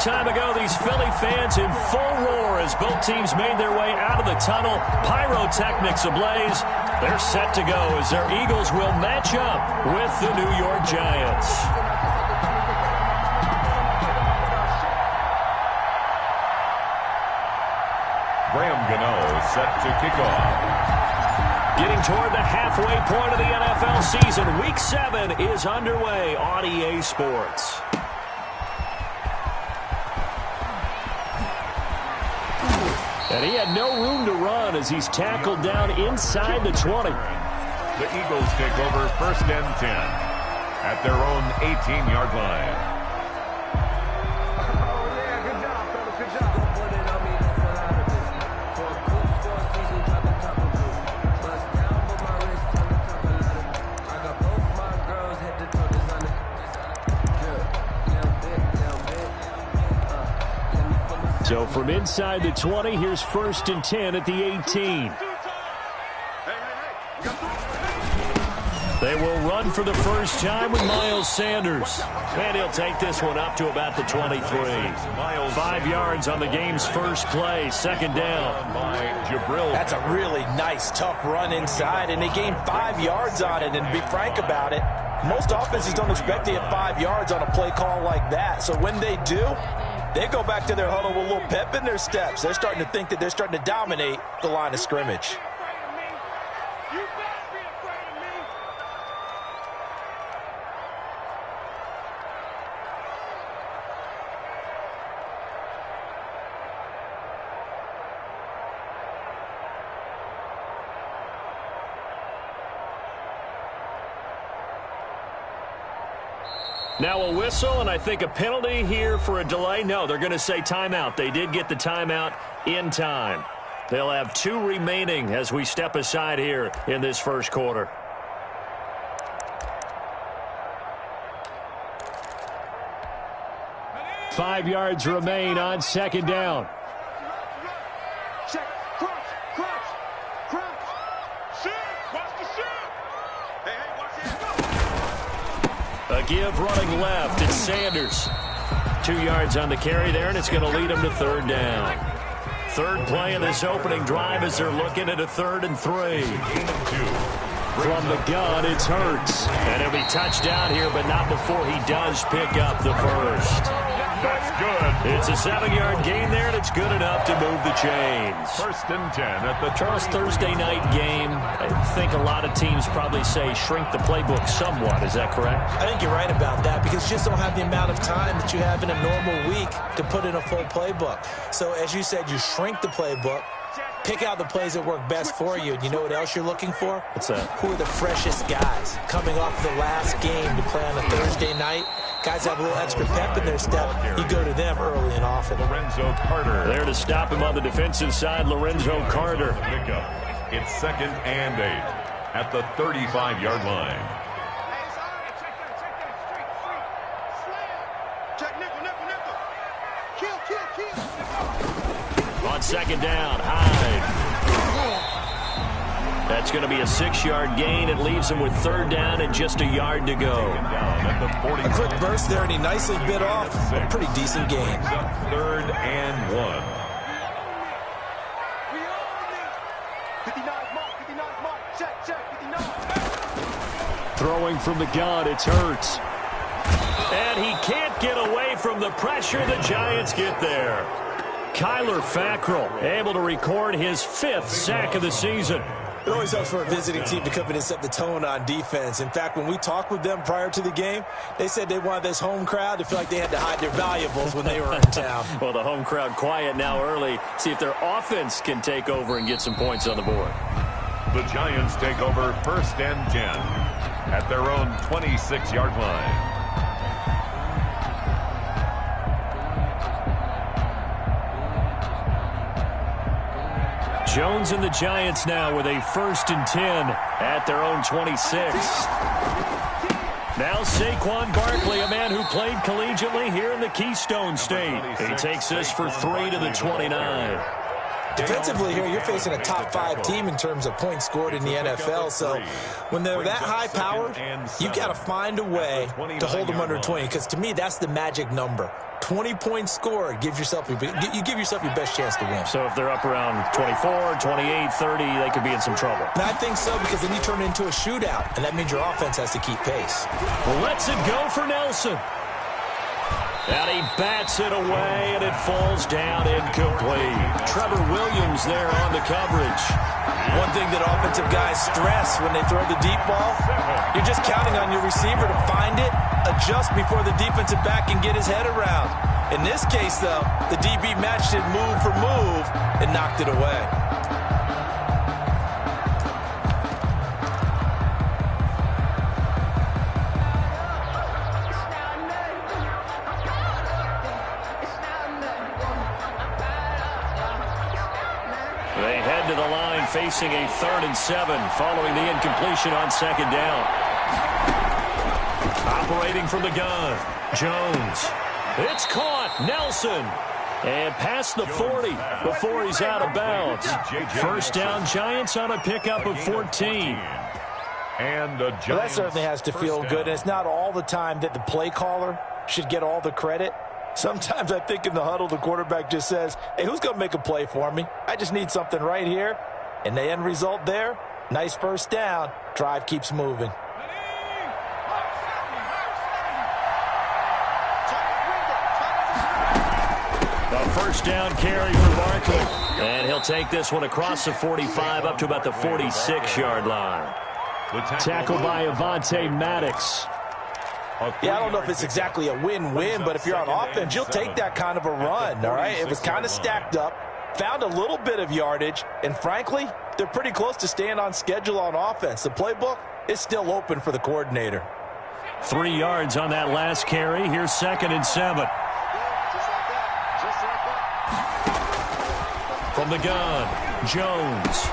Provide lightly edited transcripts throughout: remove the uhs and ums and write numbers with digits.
time ago, these Philly fans in full roar as both teams made their way out of the tunnel. Pyrotechnics ablaze. They're set to go as their Eagles will match up with the New York Giants. Graham Gano set to kick off. Getting toward the halfway point of the NFL season. Week 7 is underway on EA Sports. And he had no room to run as he's tackled down inside the 20. The Eagles take over 1st and 10 at their own 18-yard line. So from inside the 20, here's 1st and 10 at the 18. They will run for the first time with Miles Sanders. And he'll take this one up to about the 23. 5 yards on the game's first play, 2nd down. That's a really nice, tough run inside, and they gained 5 yards on it. And to be frank about it, most offenses don't expect to get 5 yards on a play call like that. So when they do, they go back to their huddle with a little pep in their steps. They're starting to think that they're starting to dominate the line of scrimmage. Now a whistle, and I think a penalty here for a delay. No, they're going to say timeout. They did get the timeout in time. They'll have 2 remaining as we step aside here in this first quarter. Five yards remain on 2nd down. A give running left. It's Sanders. 2 yards on the carry there, and it's going to lead them to 3rd down. 3rd play of this opening drive as they're looking at a 3rd and 3. From the gun, it's Hurts. And he'll be touchdown here, but not before he does pick up the first. That's good. It's a 7-yard gain there, and it's good enough to move the chains. 1st and 10 at the Charles, Thursday night game, I think a lot of teams probably say shrink the playbook somewhat. Is that correct? I think you're right about that because you just don't have the amount of time that you have in a normal week to put in a full playbook. So as you said, you shrink the playbook, pick out the plays that work best for you. And you know what else you're looking for? What's that? Who are the freshest guys coming off the last game to play on a Thursday night? Guys have a little extra pep in their step. You go to them early and often. Lorenzo Carter. There to stop him on the defensive side, Lorenzo Carter. It's 2nd and 8 at the 35-yard line. On 2nd down, Hyde. That's going to be a 6-yard gain. It leaves him with 3rd down and just a yard to go. A quick burst there, and he nicely bit off a pretty decent gain. 3rd and 1. Throwing from the gun, it's Hurts. And he can't get away from the pressure. The Giants get there. Kyler Fackrell able to record his 5th sack of the season. It always helps for a visiting team to come in and set the tone on defense. In fact, when we talked with them prior to the game, they said they wanted this home crowd to feel like they had to hide their valuables when they were in town. Well, the home crowd quiet now early. See if their offense can take over and get some points on the board. The Giants take over 1st and 10 at their own 26-yard line. Jones and the Giants now with a 1st and 10 at their own 26. Now Saquon Barkley, a man who played collegiately here in the Keystone State. He takes this for 3 to the 29. Defensively here, you're facing a top 5 team in terms of points scored in the NFL. So when they're that high powered, you got to find a way to hold them under 20. Because to me, that's the magic number. 20 points scored, you give yourself your best chance to win. So if they're up around 24, 28, 30, they could be in some trouble. And I think so, because then you turn it into a shootout, and that means your offense has to keep pace. Lets it go for Nelson. And he bats it away, and it falls down incomplete. Trevor Williams there on the coverage. One thing that offensive guys stress when they throw the deep ball, you're just counting on your receiver to find it, adjust before the defensive back can get his head around. In this case, though, the DB matched it move for move and knocked it away. They head to the line facing a 3rd and 7 following the incompletion on 2nd down. Operating from the gun, Jones. It's caught, Nelson. And past the 40 before he's out of bounds. 1st down, Giants on a pickup of 14. And the Giants, well, that certainly has to feel good. And it's not all the time that the play caller should get all the credit. Sometimes I think in the huddle, the quarterback just says, hey, who's going to make a play for me? I just need something right here. And the end result there, nice 1st down. Drive keeps moving. A 1st down carry for Barkley. And he'll take this one across the 45 up to about the 46-yard line. Tackled by Avonte Maddox. Yeah, I don't know if it's exactly a win-win, but if you're on offense, you'll take that kind of a run, all right? It was kind of stacked up, found a little bit of yardage, and frankly, they're pretty close to staying on schedule on offense. The playbook is still open for the coordinator. 3 yards on that last carry. Here's 2nd and 7. From the gun, Jones.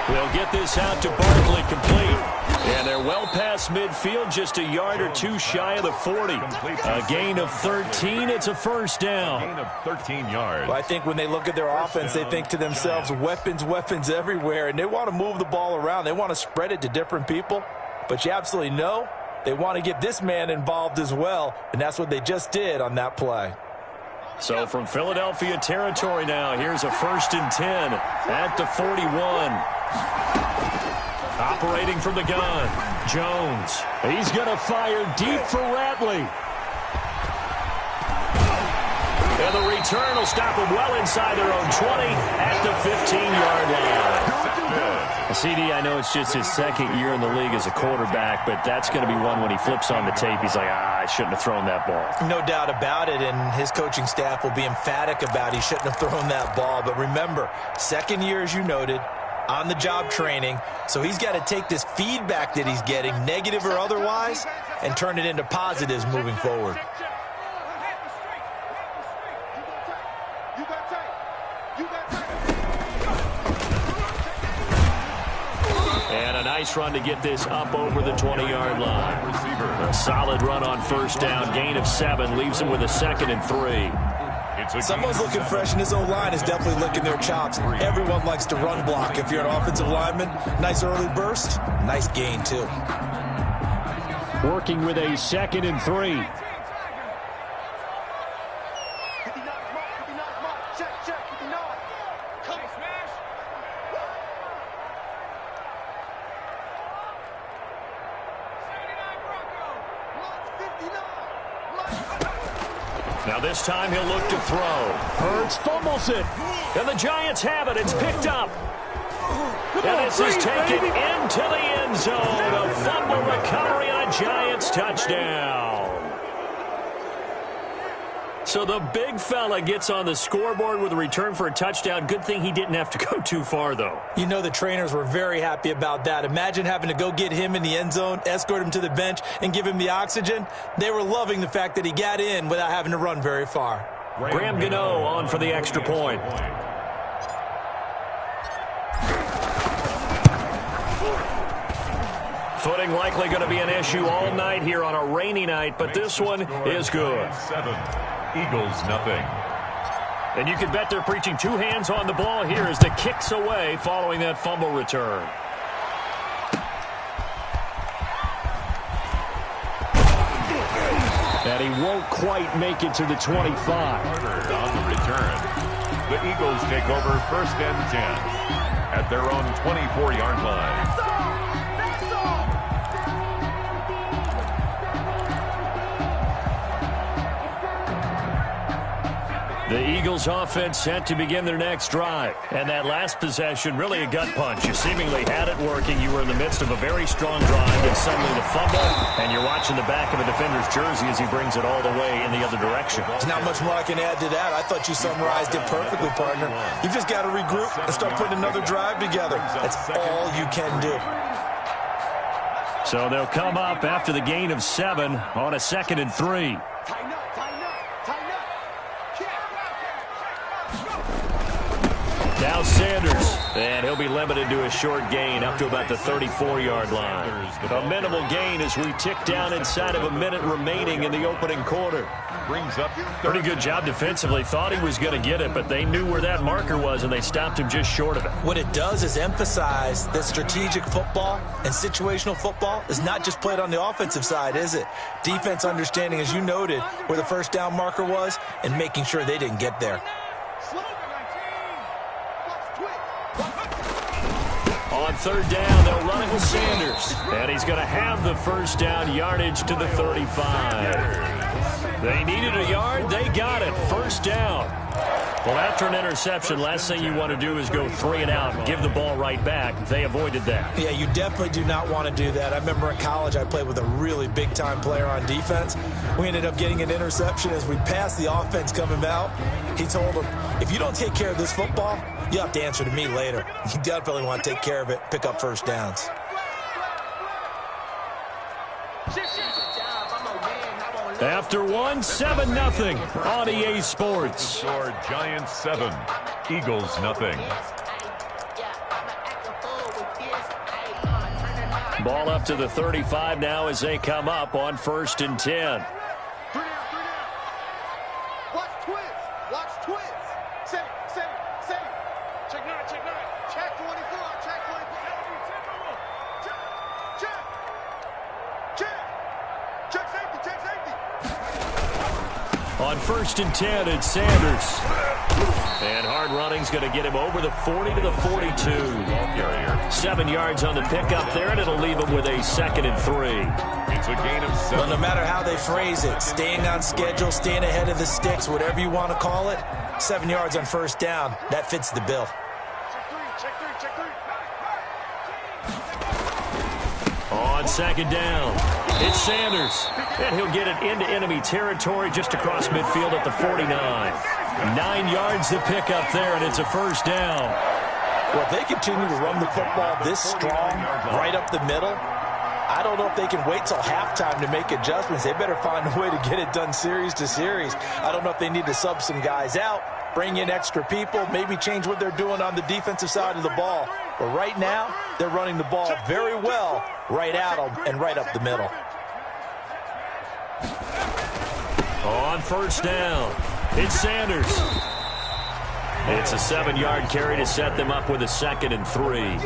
He'll get this out to Barkley, complete. And they're well past midfield, just a yard or 2 shy of the 40. A gain of 13. It's a 1st down. Gain of 13 yards. Well, I think when they look at their offense, they think to themselves, weapons everywhere, and they want to move the ball around. They want to spread it to different people. But you absolutely know they want to get this man involved as well, and that's what they just did on that play. So from Philadelphia territory now, here's a 1st and 10 at the 41. Operating from the gun, Jones. He's going to fire deep for Ratley. And the return will stop them well inside their own 20 at the 15-yard line. CD, I know it's just his 2nd year in the league as a quarterback, but that's going to be one when he flips on the tape, he's like, I shouldn't have thrown that ball. No doubt about it, and his coaching staff will be emphatic about he shouldn't have thrown that ball. But remember, 2nd year, as you noted, on-the-job training, so he's got to take this feedback that he's getting, negative or otherwise, and turn it into positives moving forward. And a nice run to get this up over the 20-yard line. A solid run on 1st down, gain of 7, leaves him with a 2nd and 3. Someone's looking fresh, and his O-line is definitely licking their chops. Everyone likes to run block. If you're an offensive lineman, nice early burst, nice gain, too. Working with a 2nd and 3. Now this time he'll look to throw. Hurts fumbles it. And the Giants have it. It's picked up. And this is taken into the end zone. A fumble recovery and a Giants touchdown. So the big fella gets on the scoreboard with a return for a touchdown. Good thing he didn't have to go too far, though. You know the trainers were very happy about that. Imagine having to go get him in the end zone, escort him to the bench, and give him the oxygen. They were loving the fact that he got in without having to run very far. Graham Gano on for the extra point. Footing likely going to be an issue all night here on a rainy night, but this one is good. 7, Eagles nothing. And you can bet they're preaching two hands on the ball here as the kick's away following that fumble return. And he won't quite make it to the 25. On the return, the Eagles take over 1st and 10 at their own 24-yard line. The Eagles offense set to begin their next drive. And that last possession, really a gut punch. You seemingly had it working. You were in the midst of a very strong drive, and suddenly the fumble, and you're watching the back of a defender's jersey as he brings it all the way in the other direction. There's not much more I can add to that. I thought you summarized it perfectly, partner. You've just got to regroup and start putting another drive together. That's all you can do. So they'll come up after the gain of 7 on a 2nd and 3. Now Sanders, and he'll be limited to a short gain up to about the 34-yard line. A minimal gain as we tick down inside of a minute remaining in the opening quarter. Brings up pretty good job defensively. Thought he was going to get it, but they knew where that marker was, and they stopped him just short of it. What it does is emphasize that strategic football and situational football is not just played on the offensive side, is it? Defense understanding, as you noted, where the first down marker was and making sure they didn't get there. On 3rd down, they'll run it with Sanders. And he's going to have the first down yardage to the 35. They needed a yard. They got it. First down. Well, after an interception, last thing you want to do is go 3 and out and give the ball right back. They avoided that. Yeah, you definitely do not want to do that. I remember in college I played with a really big-time player on defense. We ended up getting an interception as we passed the offense coming out. He told him, if you don't take care of this football, you have to answer to me later. You definitely want to take care of it, pick up first downs. After 1, 7-0 on EA Sports. Score Giants 7, Eagles nothing. Ball up to the 35 now as they come up on 1st and 10. On 1st and 10, it's Sanders. And hard running's going to get him over the 40 to the 42. 7 yards on the pickup there, and it'll leave him with a 2nd and 3. It's a gain of 7. Well, no matter how they phrase it, staying on schedule, staying ahead of the sticks, whatever you want to call it, 7 yards on first down, that fits the bill. On 2nd down, it's Sanders. And he'll get it into enemy territory just across midfield at the 49. 9 yards to pick up there, and it's a first down. Well, if they continue to run the football this strong, right up the middle, I don't know if they can wait till halftime to make adjustments. They better find a way to get it done series to series. I don't know if they need to sub some guys out, bring in extra people, maybe change what they're doing on the defensive side of the ball. But right now, they're running the ball very well right at them and right up the middle. On first down, it's Sanders. It's a 7-yard carry to set them up with a 2nd and 3.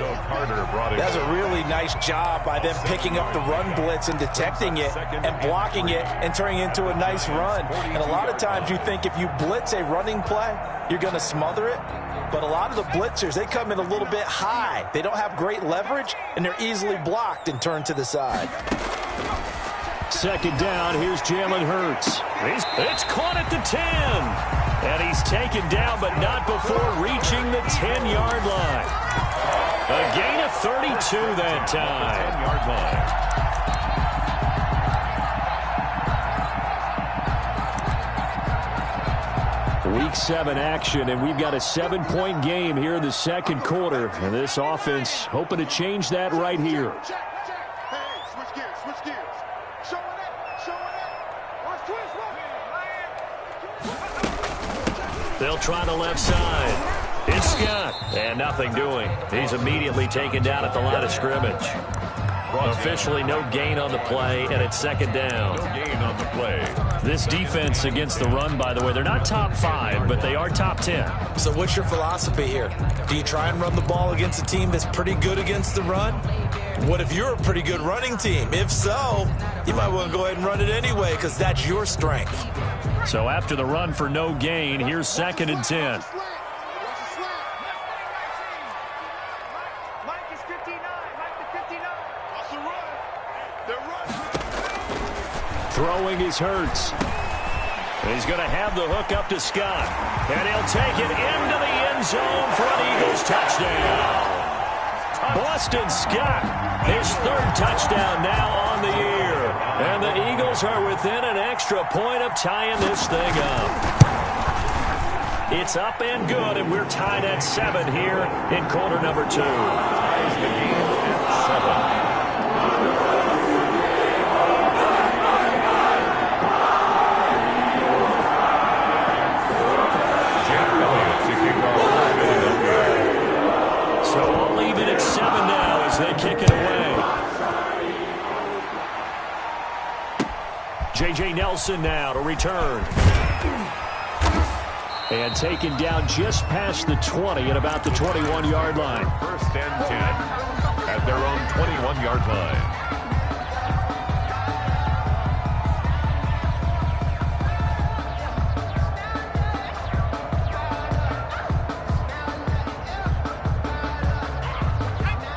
That's a really nice job by them picking up the run blitz and detecting it and blocking it and turning it into a nice run. And a lot of times you think if you blitz a running play, you're going to smother it. But a lot of the blitzers, they come in a little bit high. They don't have great leverage, and they're easily blocked and turned to the side. 2nd down, here's Jalen Hurts. It's caught at the 10. And he's taken down, but not before reaching the 10-yard line. A gain of 32 that time. 10-yard line. Week 7 action, and we've got a 7-point game here in the 2nd quarter. And this offense hoping to change that right here. They'll try the left side. It's Scott. And nothing doing. He's immediately taken down at the line of scrimmage. Officially no gain on the play, and it's 2nd down. No gain on the play. This defense against the run, by the way, they're not top 5, but they are top 10. So what's your philosophy here? Do you try and run the ball against a team that's pretty good against the run? What if you're a pretty good running team? If so, you might want to go ahead and run it anyway because that's your strength. So after the run for no gain, here's 2nd and 10. Throwing is Hurts. He's going to have the hook up to Scott. And he'll take it into the end zone for an Eagles touchdown. Boston Scott, his 3rd touchdown now on the year. And the Eagles are within an extra point of tying this thing up. It's up and good, and we're tied at 7 here in quarter number 2. Ties the game at 7. So I'll leave it at 7 now as they kick it away. J.J. Nelson now to return. And taken down just past the 20 at about the 21-yard line. 1st and 10 at their own 21-yard line.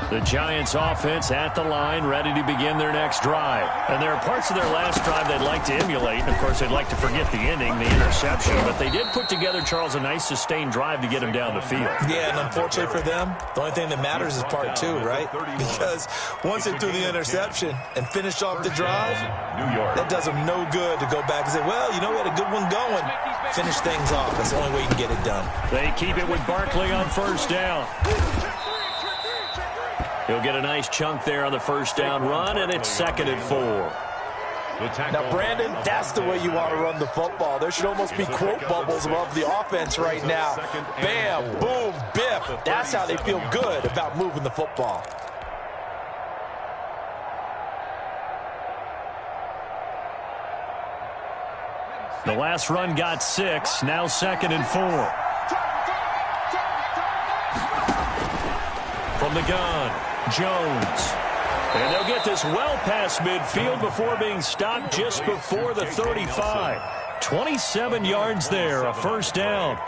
The Giants offense at the line, ready to begin their next drive. And there are parts of their last drive they'd like to emulate. And, of course, they'd like to forget the ending, the interception. But they did put together, Charles, a nice sustained drive to get him down the field. Yeah, and unfortunately for them, the only thing that matters is part 2, right? Because once they threw the interception and finished off the drive, that does them no good to go back and say, well, you know, we had a good one going. Finish things off. That's the only way you can get it done. They keep it with Barkley on 1st down. He'll get a nice chunk there on the 1st down run, and it's 2nd and 4. Now, Brandon, that's the way you want to run the football. There should almost be quote bubbles above the offense right now. Bam, boom, biff. That's how they feel good about moving the football. The last run got 6, now 2nd and 4. From the gun, Jones. And they'll get this well past midfield before being stopped just before the 35. 27 yards there, a 1st down.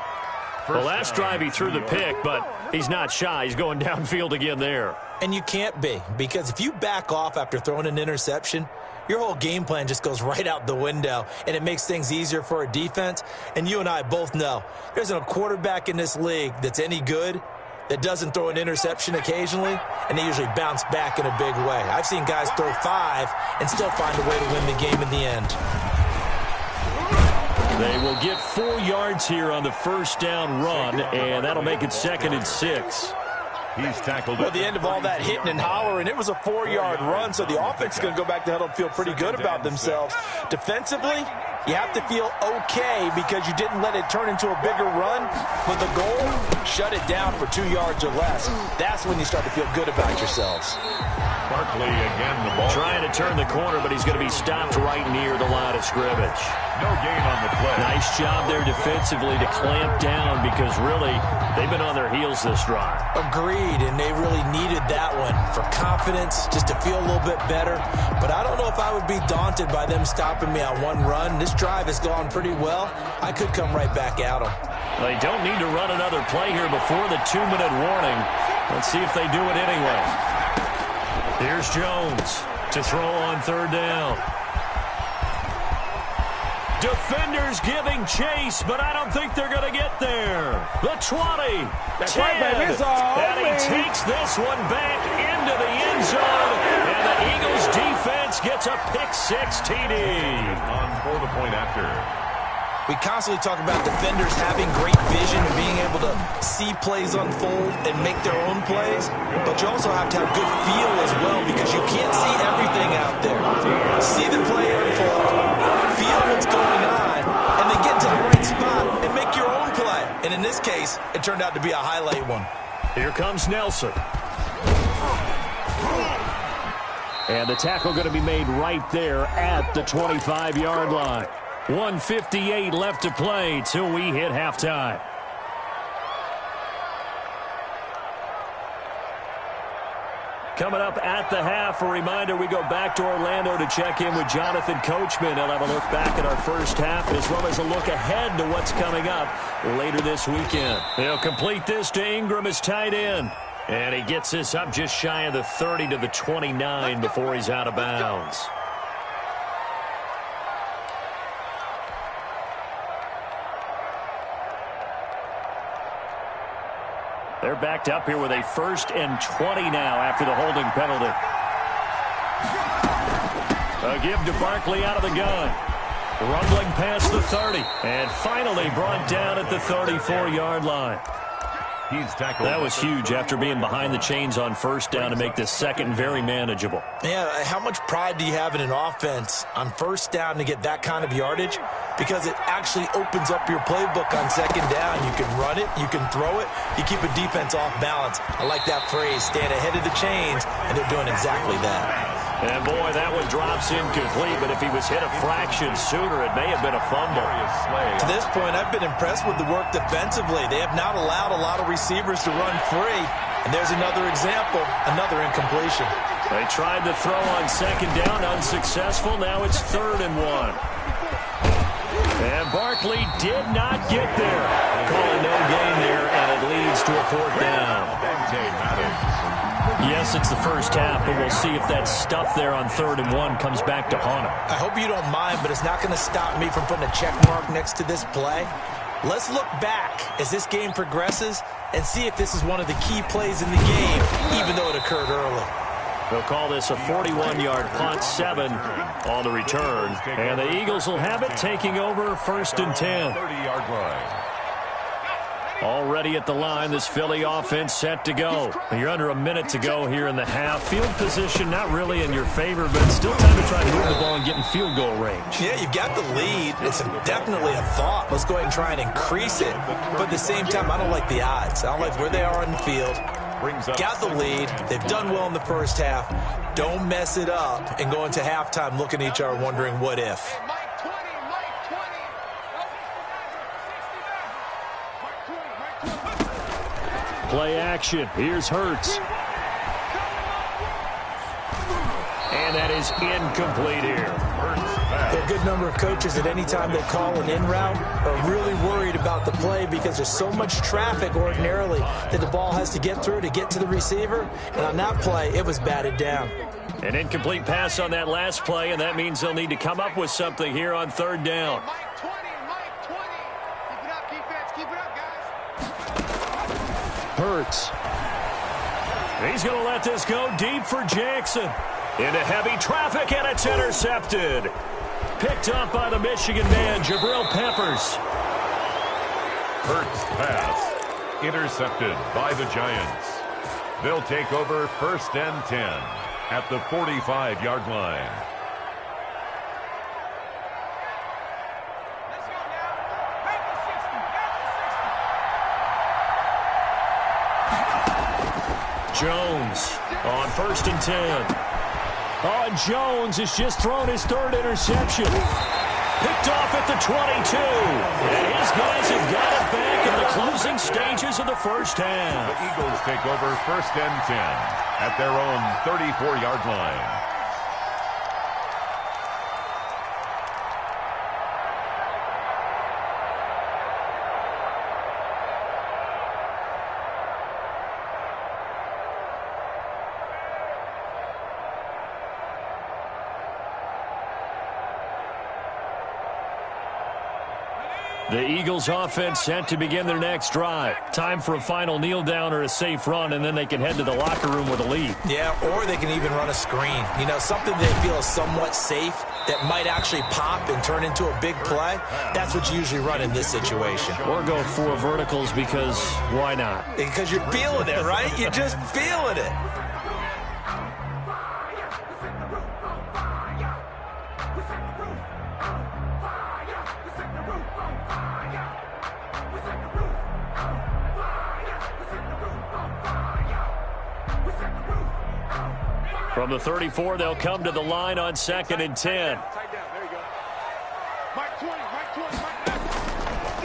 The last drive he threw the pick, but he's not shy. He's going downfield again there. And you can't be, because if you back off after throwing an interception, your whole game plan just goes right out the window, and it makes things easier for a defense. And you and I both know there's a quarterback in this league that's any good that doesn't throw an interception occasionally, and they usually bounce back in a big way. I've seen guys throw 5 and still find a way to win the game in the end. They will get 4 yards here on the 1st down run, and that'll make it 2nd and 6. He's tackled at the end of all that hitting and hollering, it was a 4-yard run, so the offense is going to go back to huddle and feel pretty good about themselves. Defensively, you have to feel okay because you didn't let it turn into a bigger run. But the goal, shut it down for 2 yards or less. That's when you start to feel good about yourselves. Barkley again, the ball. Trying to turn the corner, but he's going to be stopped right near the line of scrimmage. No gain on the play. Nice job there defensively to clamp down because really they've been on their heels this drive. Agreed, and they really needed that one for confidence, just to feel a little bit better. But I don't know if I would be daunted by them stopping me on one run. This drive has gone pretty well. I could come right back at them. They don't need to run another play here before the 2-minute warning. Let's see if they do it anyway. Here's Jones to throw on 3rd down. Defenders giving chase, but I don't think they're going to get there. The 20, 10, and he takes this one back into the end zone, and the Eagles defense gets a pick-6 TD. On for the point after. We constantly talk about defenders having great vision and being able to see plays unfold and make their own plays, but you also have to have good feel as well because you can't see everything out there. See the play unfold, feel what's going on, and then get to the right spot and make your own play. And in this case, it turned out to be a highlight one. Here comes Nelson. And the tackle going to be made right there at the 25-yard line. 1:58 left to play till we hit halftime. Coming up at the half, a reminder, we go back to Orlando to check in with Jonathan Coachman. He'll have a look back at our first half as well as a look ahead to what's coming up later this weekend. He'll complete this to Ingram as tight end. And he gets this up just shy of the 30 to the 29 before he's out of bounds. They're backed up here with a 1st and 20 now after the holding penalty. A give to Barkley out of the gun. Rumbling past the 30. And finally brought down at the 34-yard line. He's tackled. That was huge after being behind the chains on 1st down to make this second very manageable. Yeah, how much pride do you have in an offense on 1st down to get that kind of yardage? Because it actually opens up your playbook on 2nd down. You can run it, you can throw it, you keep a defense off balance. I like that phrase, stand ahead of the chains, and they're doing exactly that. And boy, that one drops incomplete, but if he was hit a fraction sooner, it may have been a fumble. To this point, I've been impressed with the work defensively. They have not allowed a lot of receivers to run free. And there's another example, another incompletion. They tried to throw on 2nd down, unsuccessful. Now it's 3rd and 1. And Barkley did not get there. Call a no gain there, and it leads to a 4th down. Yes, it's the first half, but we'll see if that stuff there on 3rd and 1 comes back to haunt him. I hope you don't mind, but it's not going to stop me from putting a check mark next to this play. Let's look back as this game progresses and see if this is one of the key plays in the game, even though it occurred early. They'll call this a 41-yard punt, 7 on the return. And the Eagles will have it, taking over 1st and 10. 30-yard line. Already at the line, this Philly offense set to go. You're under a minute to go here in the half. Field position not really in your favor, but it's still time to try to move the ball and get in field goal range. Yeah, you've got the lead. It's definitely a thought. Let's go ahead and try and increase it. But at the same time, I don't like the odds. I don't like where they are on the field. Got the lead. They've done well in the first half. Don't mess it up and go into halftime looking at each other wondering what if. Play action. Here's Hurts. And that is incomplete here. There are a good number of coaches at any time they call an in route are really worried about the play because there's so much traffic ordinarily that the ball has to get through to get to the receiver. And on that play, it was batted down. An incomplete pass on that last play, and that means they'll need to come up with something here on 3rd down. Hurts. He's going to let this go deep for Jackson. Into heavy traffic, and it's intercepted. Picked up by the Michigan man, Jabril Peppers. Hurts pass. Intercepted by the Giants. They'll take over 1st and 10 at the 45-yard line. Jones on 1st and 10. Oh, and Jones has just thrown his 3rd interception. Picked off at the 22. And his guys have got it back in the closing stages of the first half. The Eagles take over 1st and 10 at their own 34-yard line. The Eagles offense set to begin their next drive. Time for a final kneel down or a safe run, and then they can head to the locker room with a lead. Yeah, or they can even run a screen. You know, something they feel is somewhat safe that might actually pop and turn into a big play. That's what you usually run in this situation. Or go 4 verticals because why not? Because you're feeling it, right? You're just feeling it. From the 34, they'll come to the line on 2nd and 10. Tight down. There you go. Mike 20.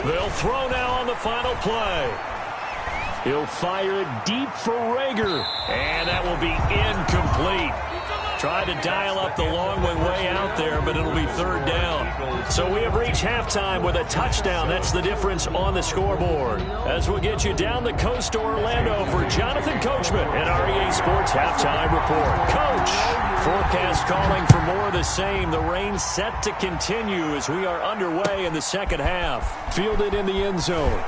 They'll throw now on the final play. He'll fire it deep for Rager, and that will be incomplete. Tried to dial up the long way out there, but it'll be third down. So we have reached halftime with a touchdown. That's the difference on the scoreboard. As we'll get you down the coast to Orlando for Jonathan Coachman in our EA Sports Halftime Report. Coach, forecast calling for more of the same. The rain set to continue as we are underway in the second half. Fielded in the end zone.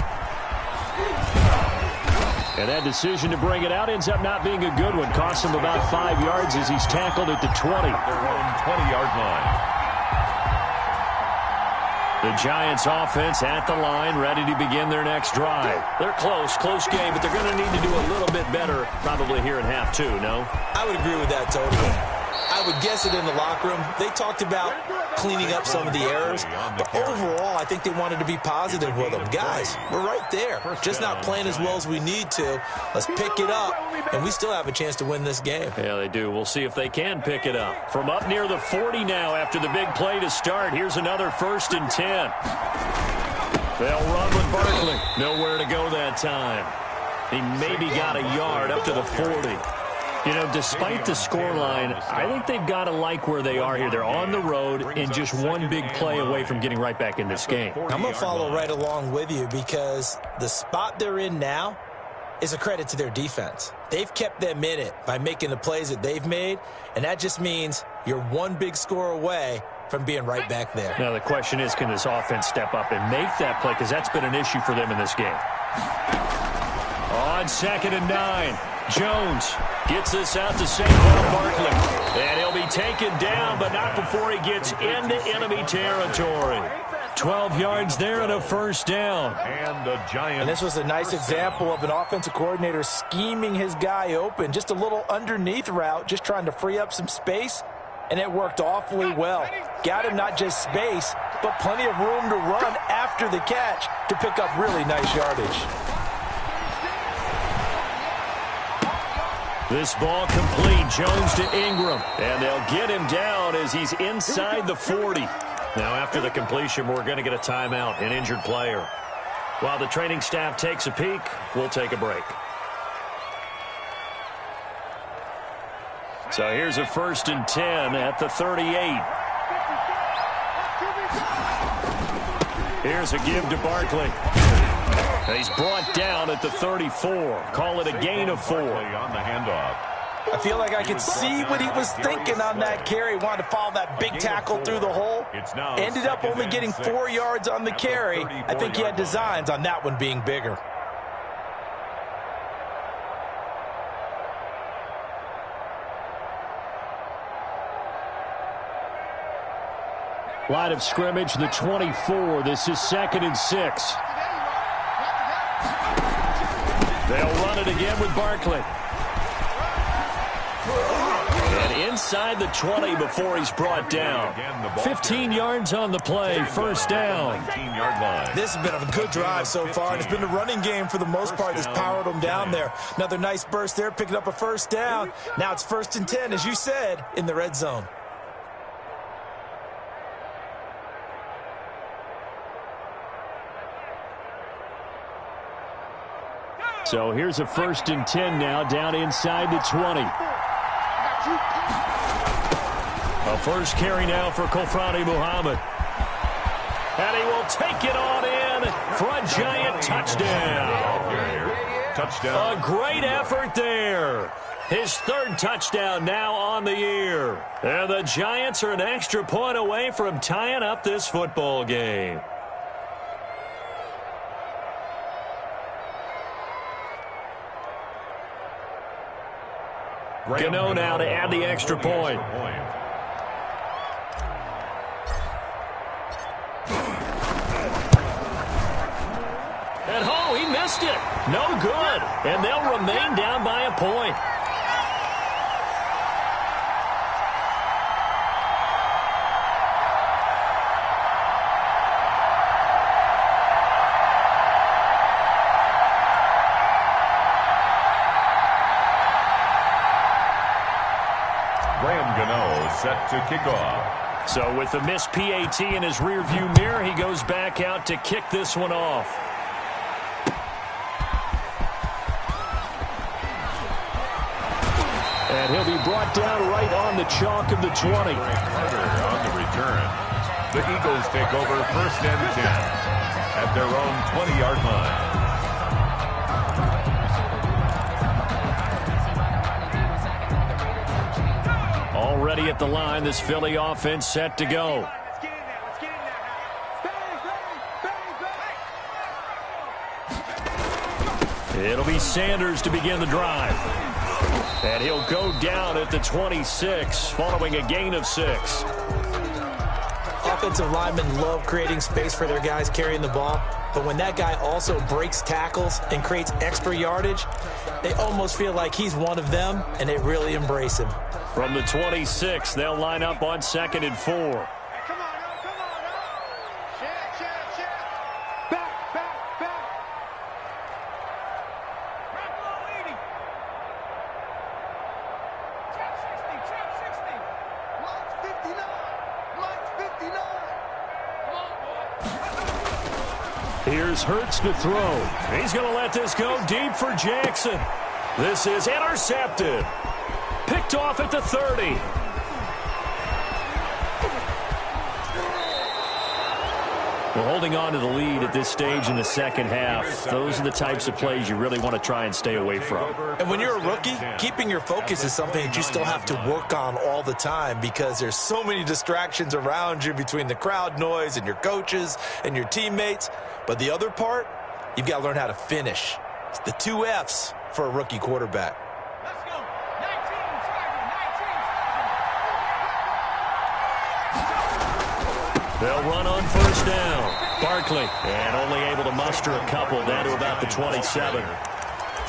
And that decision to bring it out ends up not being a good one. Costs him about 5 yards as he's tackled at the 20. Their own 20-yard line. The Giants offense at the line, ready to begin their next drive. They're close game, but they're going to need to do a little bit better probably here in half two, no? I would agree with that totally. I would guess it in the locker room. They talked about cleaning up some of the errors, but overall, I think they wanted to be positive with them. Guys, we're right there. Just not playing as well as we need to. Let's pick it up, and we still have a chance to win this game. Yeah, they do. We'll see if they can pick it up. From up near the 40 now after the big play to start, here's another 1st and 10. They'll run with Barkley. Nowhere to go that time. He maybe got a yard up to the 40. You know, despite the scoreline, I think they've got to like where they are here. They're on the road and just one big play away from getting right back in this game. I'm going to follow right along with you because the spot they're in now is a credit to their defense. They've kept them in it by making the plays that they've made, and that just means you're one big score away from being right back there. Now, the question is, can this offense step up and make that play? Because that's been an issue for them in this game. On 2nd and 9. Jones gets this out to Saquon Barkley. And he'll be taken down, but not before he gets into enemy territory. 12 yards there and a 1st down. And the Giants. And this was a nice example of an offensive coordinator scheming his guy open. Just a little underneath route, just trying to free up some space. And it worked awfully well. Got him not just space, but plenty of room to run after the catch to pick up really nice yardage. This ball complete. Jones to Ingram. And they'll get him down as he's inside the 40. Now, after the completion, we're going to get a timeout, an injured player. While the training staff takes a peek, we'll take a break. So here's a 1st and 10 at the 38. Here's a give to Barkley. He's brought down at the 34. Call it a gain of 4. On the handoff. I feel like I could see what he was thinking on that carry. Wanted to follow that big tackle through the hole. Ended up only getting 4 yards on the carry. I think he had designs on that one being bigger. Line of scrimmage, the 24. This is 2nd and 6. They'll run it again with Barkley. And inside the 20 before he's brought down. 15 yards on the play, 1st down. This has been a good drive so far, and it's been the running game for the most part that's powered them down there. Another nice burst there, picking up a 1st down. Now it's 1st and 10, as you said, in the red zone. So here's a 1st and 10 now, down inside the 20. A first carry now for Kofrani Muhammad. And he will take it on in for a Giant touchdown. Touchdown. A great effort there. His 3rd touchdown now on the year. And the Giants are an extra point away from tying up this football game. Gano now to add the extra point. And he missed it. No good. And they'll remain down by a point. Set to kick off. So with the missed PAT in his rearview mirror, he goes back out to kick this one off. And he'll be brought down right on the chalk of the 20. Carter on the return. The Eagles take over first and 10 at their own 20-yard line. Already at the line, this Philly offense set to go. It'll be Sanders to begin the drive. And he'll go down at the 26, following a gain of 6. Offensive linemen love creating space for their guys carrying the ball, but when that guy also breaks tackles and creates extra yardage, they almost feel like he's one of them, and they really embrace him. From the 26, they'll line up on 2nd and 4. Here's Hurts to throw. He's going to let this go deep for Jackson. This is intercepted. Picked off at the 30. Well, holding on to the lead at this stage in the second half, those are the types of plays you really want to try and stay away from. And when you're a rookie, keeping your focus is something that you still have to work on all the time because there's so many distractions around you between the crowd noise and your coaches and your teammates. But the other part, you've got to learn how to finish. It's the 2 F's for a rookie quarterback. Let's go. 19, They'll run on first down. Barkley, and only able to muster a couple down to about the 27.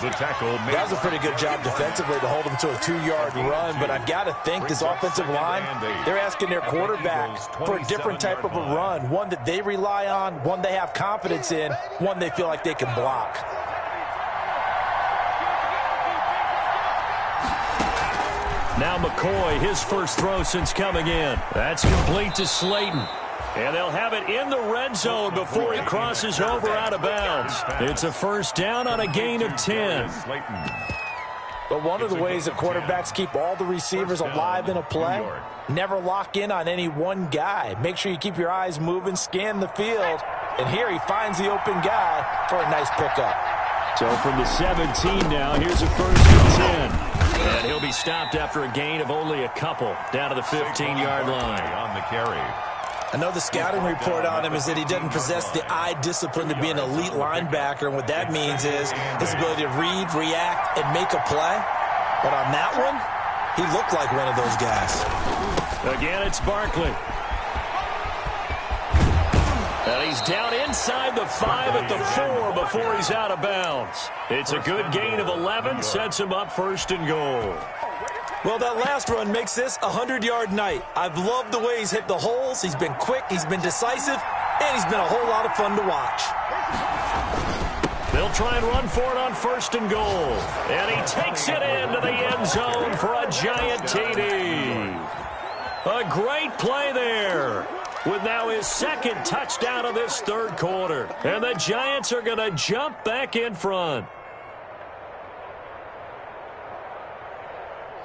The tackle made. That was a pretty good job defensively to hold him to a 2-yard run, but I've got to think this offensive line, they're asking their quarterback for a different type of a run, one that they rely on, one they have confidence in, one they feel like they can block. Now McCoy, his first throw since coming in. That's complete to Slayton. And they'll have it in the red zone before he crosses over out of bounds. It's a first down on a gain of 10. But one of the ways that quarterbacks keep all the receivers alive in a play, never lock in on any one guy. Make sure you keep your eyes moving, scan the field. And here he finds the open guy for a nice pickup. So from the 17 now, here's a first and 10. And he'll be stopped after a gain of only a couple down to the 15-yard line. On the carry. I know the scouting report on him is that he doesn't possess the eye discipline to be an elite linebacker, and what that means is his ability to read, react, and make a play. But on that one, he looked like one of those guys. Again, it's Barkley. And he's down inside the 5 at the 4 before he's out of bounds. It's a good gain of 11, sets him up first and goal. Well, that last run makes this a 100-yard night. I've loved the way he's hit the holes. He's been quick, he's been decisive, and he's been a whole lot of fun to watch. They'll try and run for it on first and goal. And he takes it into the end zone for a giant TD. A great play there, with now his second touchdown of this third quarter. And the Giants are going to jump back in front.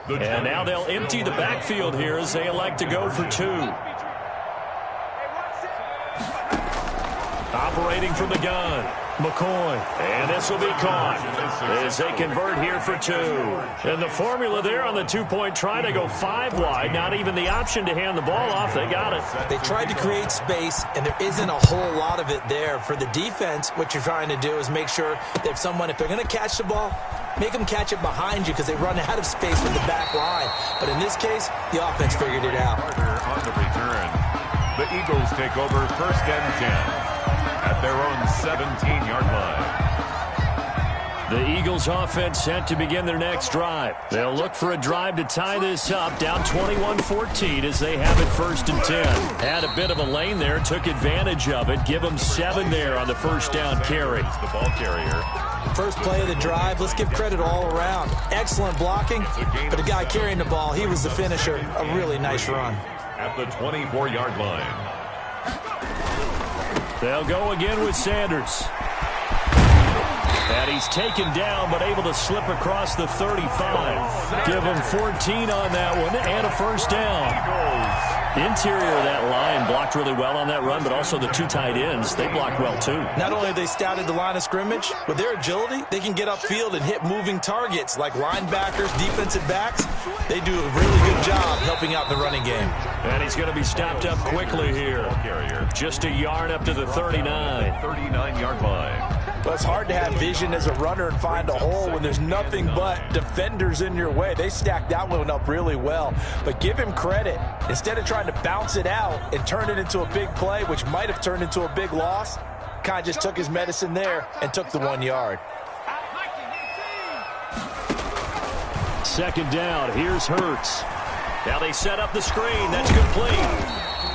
And now they'll empty the backfield here as they elect to go for 2. Operating from the gun, McCoy. And this will be caught as they convert here for 2. And the formula there on the 2-point try to go 5 wide. Not even the option to hand the ball off. They got it. They tried to create space, and there isn't a whole lot of it there. For the defense, what you're trying to do is make sure that if they're going to catch the ball, make them catch it behind you because they run out of space with the back line. But in this case, the offense figured it out. Carter on the return. The Eagles take over first and 10 at their own 17-yard line. The Eagles offense set to begin their next drive. They'll look for a drive to tie this up, down 21-14 as they have it first and 10. Had a bit of a lane there, took advantage of it. Give them 7 there on the first down carry. The ball carrier. First play of the drive, let's give credit all around. Excellent blocking, but the guy carrying the ball, he was the finisher. A really nice run. at the 24-yard line. They'll go again with Sanders. And he's taken down, but able to slip across the 35. Give him 14 on that one, and a first down. The interior of that line blocked really well on that run, but also the two tight ends, they blocked well too. Not only have they scouted the line of scrimmage, with their agility, they can get upfield and hit moving targets like linebackers, defensive backs. They do a really good job helping out the running game. And he's going to be stopped up quickly here. Just a yard up to the 39. 39-yard line. Well, it's hard to have vision as a runner and find a hole when there's nothing but defenders in your way. They stacked that one up really well. But give him credit. Instead of trying to bounce it out and turn it into a big play, which might have turned into a big loss, kind of just took his medicine there and took the 1 yard. Second down. Here's Hurts. Now they set up the screen. That's complete.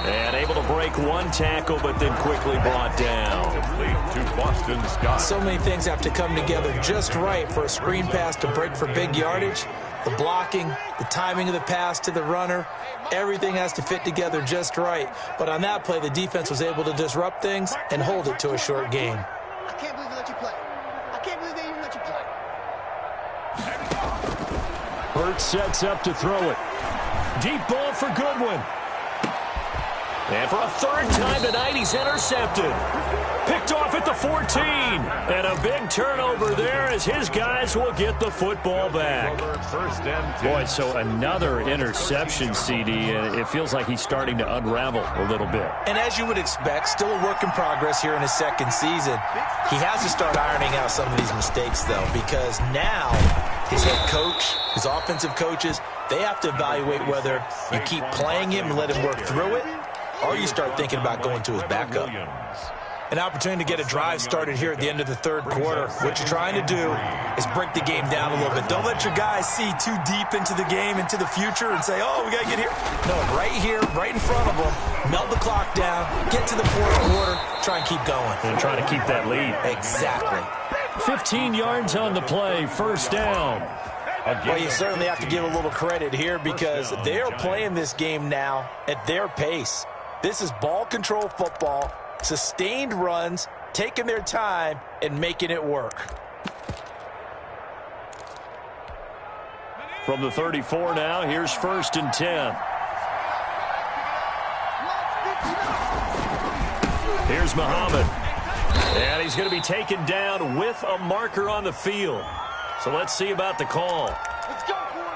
And able to break one tackle, but then quickly brought down. To Boston Scott. So many things have to come together just right for a screen pass to break for big yardage. The blocking, the timing of the pass to the runner, everything has to fit together just right. But on that play, the defense was able to disrupt things and hold it to a short gain. I can't believe they let you play. I can't believe they even let you play. Hurts sets up to throw it. Deep ball for Goodwin. And for a third time tonight, he's intercepted. Picked off at the 14. And a big turnover there as his guys will get the football back. Boy, so another interception, CD, and it feels like he's starting to unravel a little bit. And as you would expect, still a work in progress here in his second season. He has to start ironing out some of these mistakes, though, because now his head coach, his offensive coaches, they have to evaluate whether you keep playing him and let him work through it, or you start thinking about going to his backup. An opportunity to get a drive started here at the end of the third quarter. What you're trying to do is break the game down a little bit. Don't let your guys see too deep into the game, into the future, and say, oh, we got to get here. No, right here, right in front of them, melt the clock down, get to the fourth quarter, try and keep going. And try to keep that lead. Exactly. 15 yards on the play, first down. Well, you certainly have to give a little credit here because they're playing this game now at their pace. This is ball control football, sustained runs, taking their time, and making it work. From the 34 now, here's first and 10. Here's Muhammad. And he's going to be taken down with a marker on the field. So let's see about the call.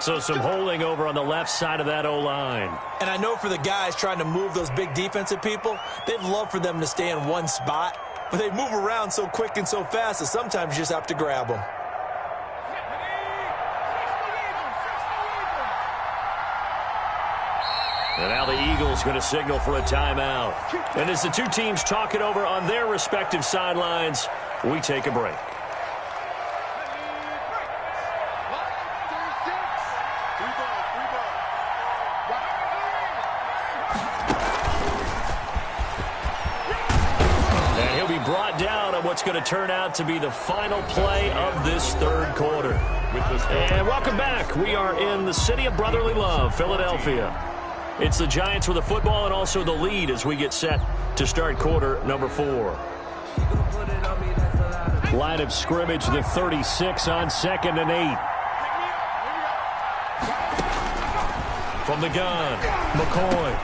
So some holding over on the left side of that O-line. And I know for the guys trying to move those big defensive people, they'd love for them to stay in one spot. But they move around so quick and so fast that sometimes you just have to grab them. And now the Eagles going to signal for a timeout. And as the two teams talk it over on their respective sidelines, we take a break. Brought down on what's going to turn out to be the final play of this third quarter. And welcome back. We are in the city of brotherly love, Philadelphia. It's the Giants with the football and also the lead as we get set to start quarter number 4. Line of scrimmage, the 36 on 2nd and 8. From the gun, McCoy.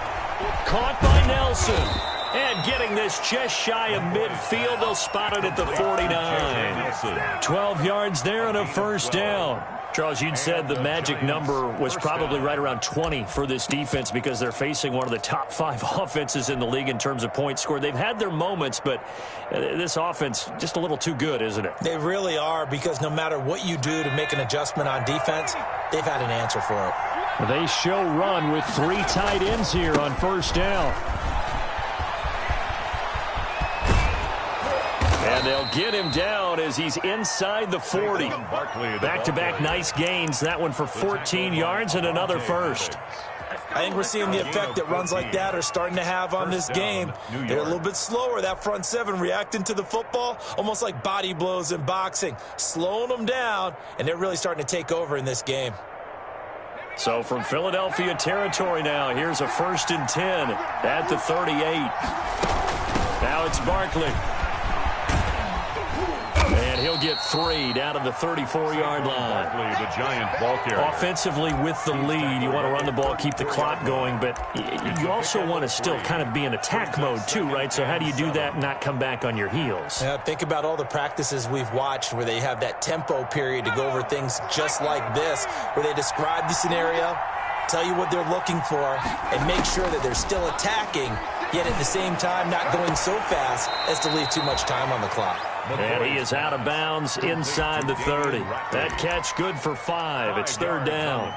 Caught by Nelson. And getting this just shy of midfield, they'll spot it at the 49. 12 yards there and a first down. Charles, you'd said the magic number was probably right around 20 for this defense because they're facing one of the top 5 offenses in the league in terms of points scored. They've had their moments, but this offense just a little too good, isn't it? They really are, because no matter what you do to make an adjustment on defense, they've had an answer for it. They show run with 3 tight ends here on first down. And they'll get him down as he's inside the 40. Back-to-back nice gains. That one for 14 yards and another first. I think we're seeing the effect that runs like that are starting to have on this game. They're a little bit slower, that front 7, reacting to the football, almost like body blows in boxing, slowing them down, and they're really starting to take over in this game. So from Philadelphia territory now, here's a 1st and 10 at the 38. Now it's Barkley. And he'll get 3 down to the 34-yard line. Barkley, the Giant ball carrier. Offensively with the lead, you want to run the ball, keep the clock going, but you also want to still kind of be in attack mode too, right? So how do you do that and not come back on your heels? Yeah, think about all the practices we've watched where they have that tempo period to go over things just like this, where they describe the scenario, tell you what they're looking for, and make sure that they're still attacking, yet at the same time not going so fast as to leave too much time on the clock. And he is out of bounds inside the 30. That catch good for 5. It's 3rd down.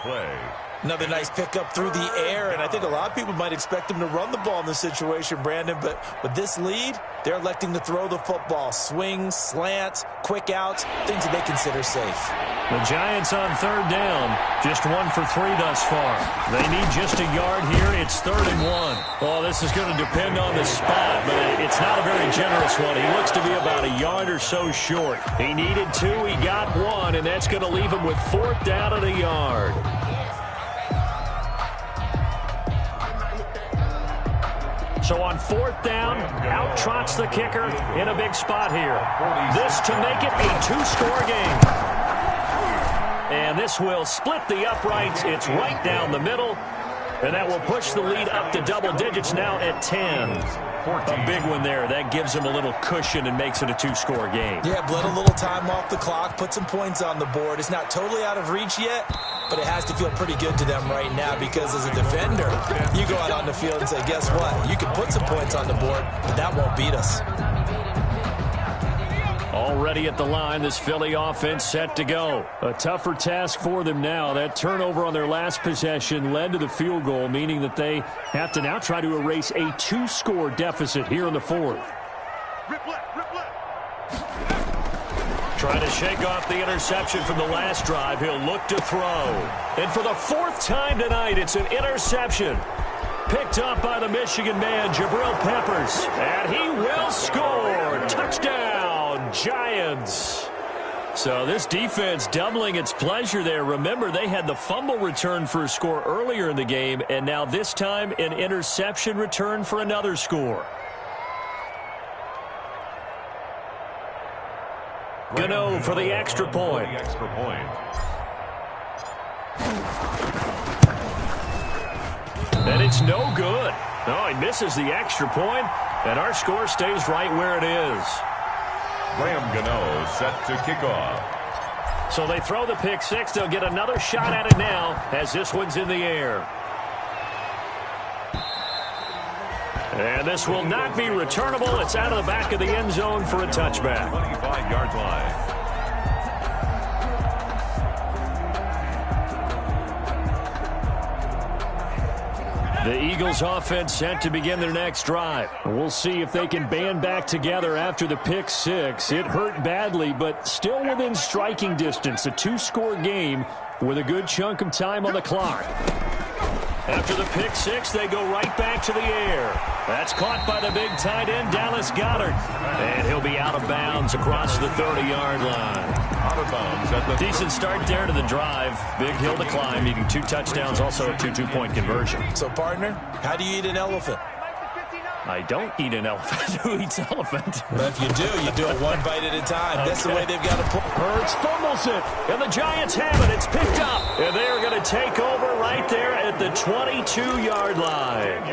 Another nice pickup through the air, and I think a lot of people might expect him to run the ball in this situation, Brandon, but with this lead, they're electing to throw the football. Swings, slants, quick outs, things that they consider safe. The Giants on 3rd down, just 1 for 3 thus far. They need just a yard here. It's 3rd and 1. Oh, this is going to depend on the spot, but it's not a very generous one. He looks to be about a yard or so short. He needed 2, he got 1, and that's going to leave him with 4th down and a yard. So on 4th down, out trots the kicker in a big spot here. This to make it a 2-score game. And this will split the uprights. It's right down the middle. And that will push the lead up to double digits now at 10. A big one there. That gives him a little cushion and makes it a 2-score game. Yeah, bled a little time off the clock, put some points on the board. It's not totally out of reach yet, but it has to feel pretty good to them right now because as a defender, you go out on the field and say, guess what? You can put some points on the board, but that won't beat us. Already at the line, this Philly offense set to go. A tougher task for them now. That turnover on their last possession led to the field goal, meaning that they have to now try to erase a 2-score deficit here in the 4th. Trying to shake off the interception from the last drive. He'll look to throw. And for the 4th time tonight, it's an interception. Picked up by the Michigan man, Jabril Peppers. And he will score. Touchdown, Giants. So this defense doubling its pleasure there. Remember, they had the fumble return for a score earlier in the game, and now this time an interception return for another score. Gano for the extra point. And it's no good. No, he misses the extra point, and our score stays right where it is. Graham Gano set to kick off. So they throw the pick 6. They'll get another shot at it now as this one's in the air. And this will not be returnable. It's out of the back of the end zone for a touchback. 25-yard line. The Eagles offense set to begin their next drive. We'll see if they can band back together after the pick 6. It hurt badly, but still within striking distance. A 2-score game with a good chunk of time on the clock. After the pick 6, they go right back to the air. That's caught by the big tight end, Dallas Goedert. And he'll be out of bounds across the 30-yard line. Out of bounds at the decent start there to the drive. Big hill to climb, needing 2 touchdowns, also a 2-2-point conversion. So, partner, how do you eat an elephant? I don't eat an elephant. Who eats elephant? But if you do it one bite at a time. Okay. That's the way they've got to put. Hurts fumbles it, and the Giants have it. It's picked up, and they are going to take over right there at the 22-yard line.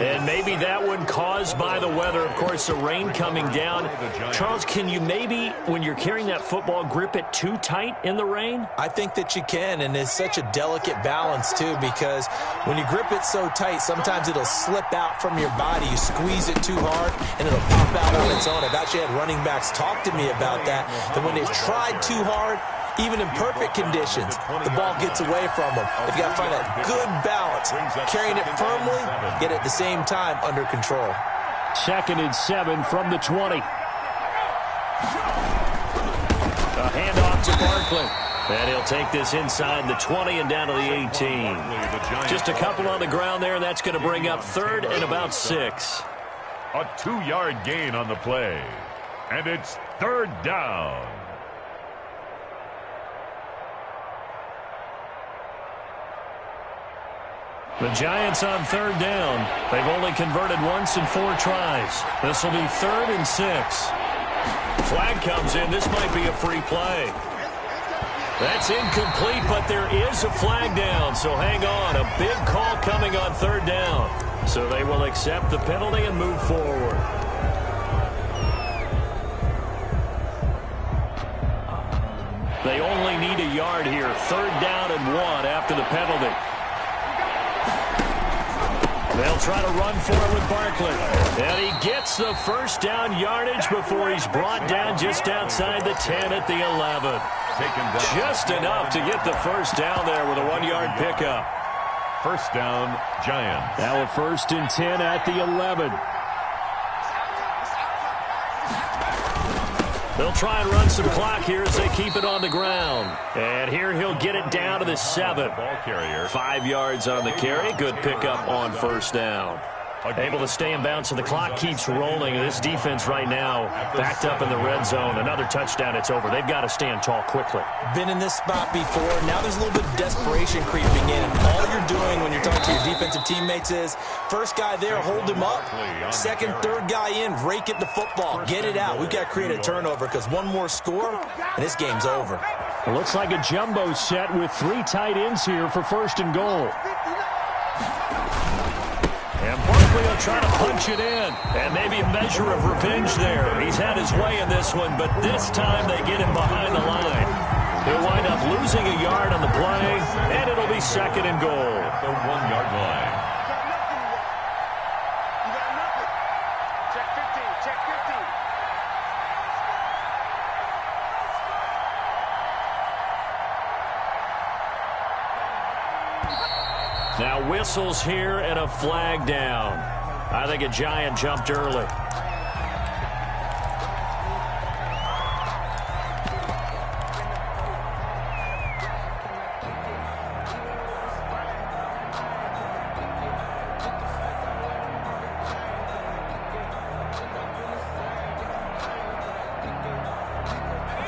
And maybe that one caused by the weather. Of course, the rain coming down. Charles, can you maybe, when you're carrying that football, grip it too tight in the rain? I think that you can, and it's such a delicate balance, too, because when you grip it so tight, sometimes it'll slip out from your body. You squeeze it too hard, and it'll pop out on its own. I've actually had running backs talk to me about that when they've tried too hard, even in perfect conditions, the ball gets away from them. They've got to find a good balance, carrying it firmly, yet at the same time under control. 2nd and 7 from the 20. A handoff to Barkley. And he'll take this inside the 20 and down to the 18. Just a couple on the ground there, and that's going to bring up 3rd and about 6. A 2-yard gain on the play. And it's 3rd down. The Giants on third down. They've only converted once in 4 tries. This will be 3rd and 6. Flag comes in. This might be a free play. That's incomplete, but there is a flag down, so hang on. A big call coming on 3rd down. So they will accept the penalty and move forward. They only need a yard here. 3rd down and 1 after the penalty. They'll try to run for it with Barkley. And he gets the first down yardage before he's brought down just outside the 10 at the 11. Just enough to get the first down there with a 1-yard pickup. First down, Giants. Now a 1st and 10 at the 11. They'll try and run some clock here as they keep it on the ground. And here he'll get it down to the 7. Ball carrier. 5 yards on the carry. Good pickup on first down. Able to stay in bounds, so the clock keeps rolling. This defense right now backed up in the red zone. Another touchdown, it's over. They've got to stand tall quickly. Been in this spot before. Now there's a little bit of desperation creeping in. All you're doing when you're talking to your defensive teammates is, first guy there, hold him up. Second, third guy in, rake it the football. Get it out. We've got to create a turnover because one more score, and this game's over. It looks like a jumbo set with 3 tight ends here for 1st and goal. And Barkley will try to punch it in. And maybe a measure of revenge there. He's had his way in this one, but this time they get him behind the line. He'll wind up losing a yard on the play, and it'll be 2nd and goal. The 1-yard line. You got nothing. Check 15. Check 15. Now whistles here and a flag down. I think a Giant jumped early.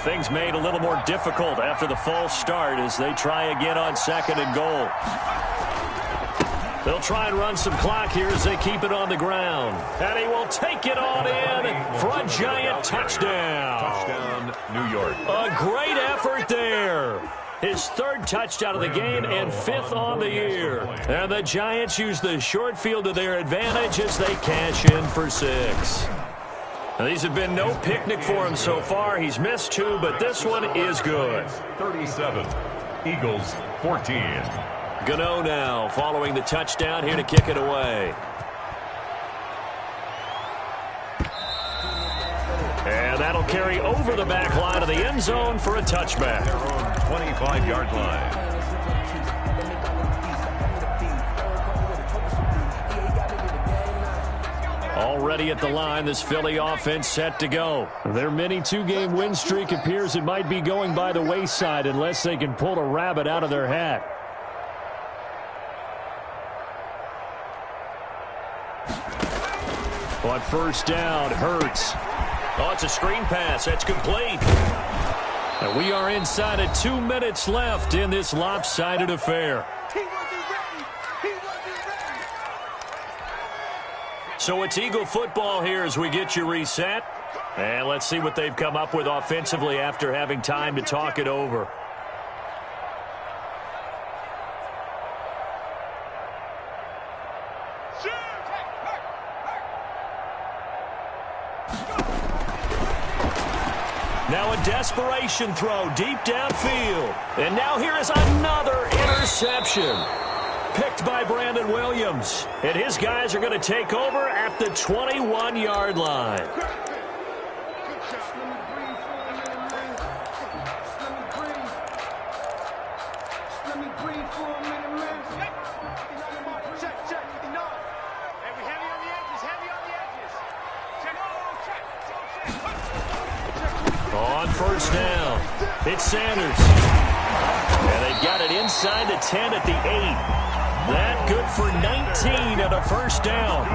Things made a little more difficult after the false start as they try again on 2nd and goal. They'll try and run some clock here as they keep it on the ground. And he will take it on in for a Giant touchdown. Touchdown, New York. A great effort there. His 3rd touchdown of the game and 5th on the year. And the Giants use the short field to their advantage as they cash in for 6. Now, these have been no picnic for him so far. He's missed 2, but this one is good. 37. Eagles, 14. Gano now following the touchdown here to kick it away. And that'll carry over the back line of the end zone for a touchback. Their own 25-yard line. Already at the line, this Philly offense set to go. Their mini 2-game win streak appears it might be going by the wayside unless they can pull a rabbit out of their hat. On first down, Hurts. Oh, it's a screen pass. That's complete. And we are inside of 2 minutes left in this lopsided affair. So it's Eagle football here as we get you reset. And let's see what they've come up with offensively after having time to talk it over. Now a desperation throw deep downfield. And now here is another interception. Picked by Brandon Williams. And his guys are going to take over at the 21-yard line. On first down, it's Sanders. And they've got it inside the 10 at the 8. That good for 19 and a first down.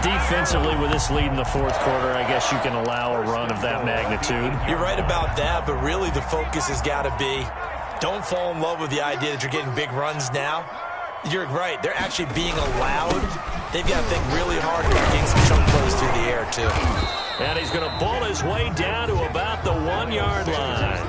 Defensively, with this lead in the 4th quarter, I guess you can allow a run of that magnitude. You're right about that, but really the focus has got to be don't fall in love with the idea that you're getting big runs now. You're right. They're actually being allowed. They've got to think really hard about getting some chunk plays through the air, too. And he's going to ball his way down to about the 1-yard line.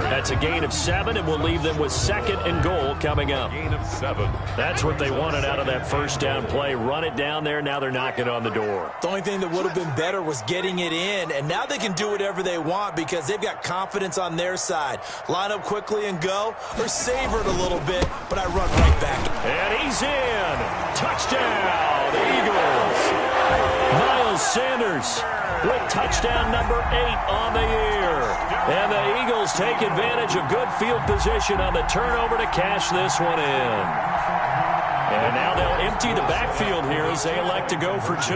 That's a gain of 7, and we'll leave them with 2nd and goal coming up. Gain of 7. That's what they wanted out of that first down play. Run it down there. Now they're knocking on the door. The only thing that would have been better was getting it in, and now they can do whatever they want because they've got confidence on their side. Line up quickly and go, or savor it a little bit, but I run right back. And he's in. Touchdown, Eagles. Miles Sanders with touchdown number 8 on the year. And the Eagles take advantage of good field position on the turnover to cash this one in. And now they'll empty the backfield here as they elect to go for 2.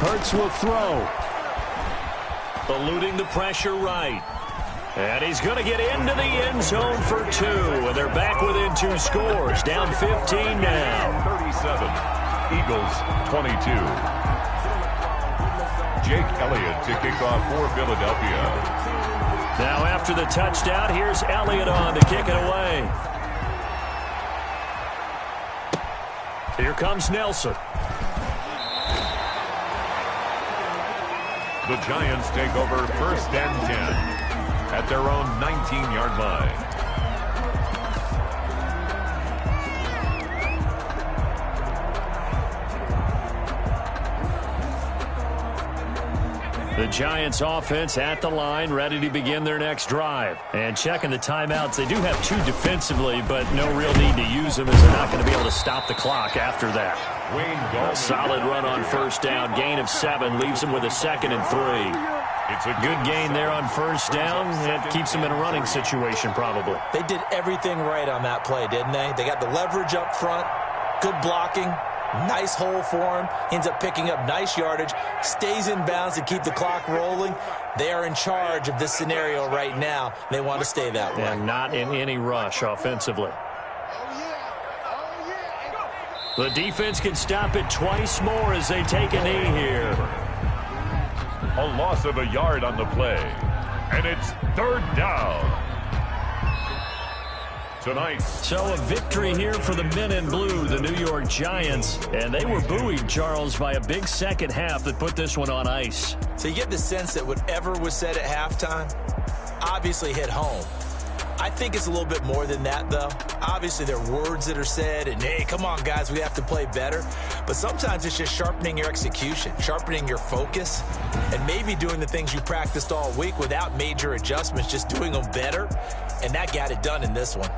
Hurts will throw. Eluding the pressure right. And he's going to get into the end zone for 2. And they're back within 2 scores. Down 15 now. 37. Eagles 22. Jake Elliott to kick off for Philadelphia. Now after the touchdown, here's Elliott on to kick it away. Here comes Nelson. The Giants take over 1st and 10 at their own 19-yard line. The Giants offense at the line, ready to begin their next drive. And checking the timeouts, they do have 2 defensively, but no real need to use them as they're not going to be able to stop the clock after that. A solid run on first down, gain of 7, leaves them with a 2nd and 3. It's a good gain there on first down. It keeps them in a running situation probably. They did everything right on that play, didn't they? They got the leverage up front, good blocking, nice hole for him. Ends up picking up nice yardage, stays in bounds to keep the clock rolling. They are in charge of this scenario right now. They want to stay that way. And not in any rush offensively. The defense can stop it twice more as they take a knee here. A loss of a yard on the play. And it's 3rd down. Tonight. So a victory here for the men in blue, the New York Giants. And they were buoyed, Charles, by a big second half that put this one on ice. So you get the sense that whatever was said at halftime obviously hit home. I think it's a little bit more than that, though. Obviously, there are words that are said, and, hey, come on, guys, we have to play better. But sometimes it's just sharpening your execution, sharpening your focus, and maybe doing the things you practiced all week without major adjustments, just doing them better. And that got it done in this one.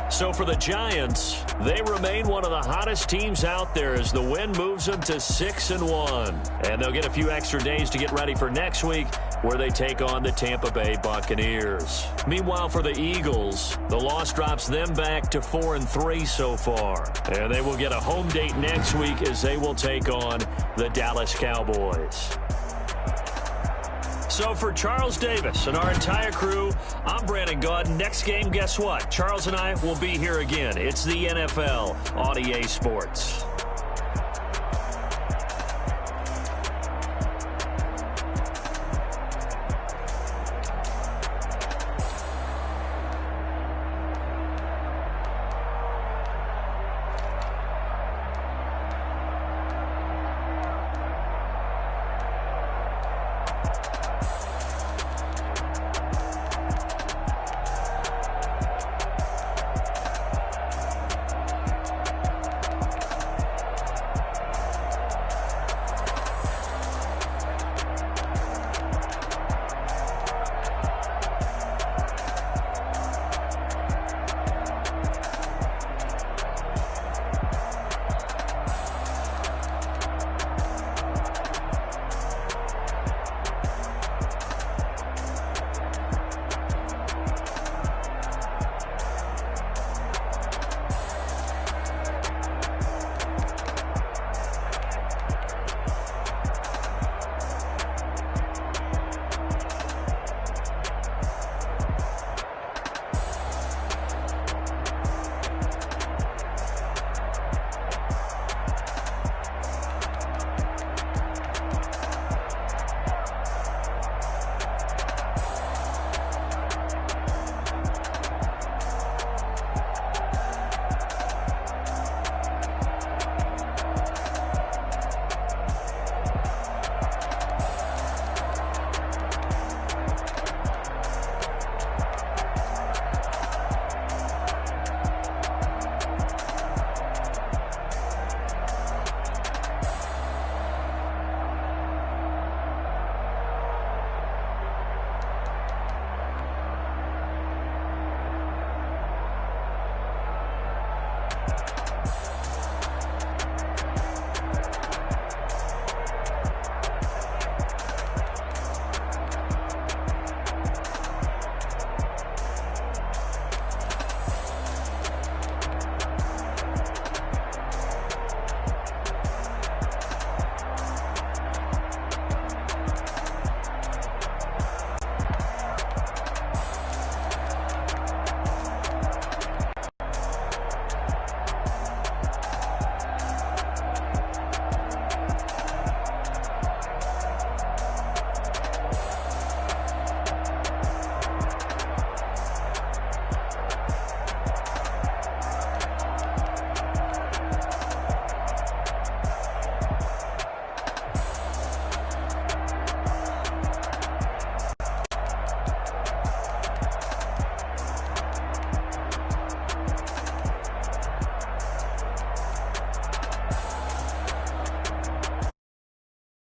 So for the Giants, they remain one of the hottest teams out there as the win moves them to 6-1. And they'll get a few extra days to get ready for next week where they take on the Tampa Bay Buccaneers. Meanwhile, for the Eagles, the loss drops them back to 4-3 so far. And they will get a home date next week as they will take on the Dallas Cowboys. So for Charles Davis and our entire crew, I'm Brandon Gaudin. Next game, guess what? Charles and I will be here again. It's the NFL on EA Sports.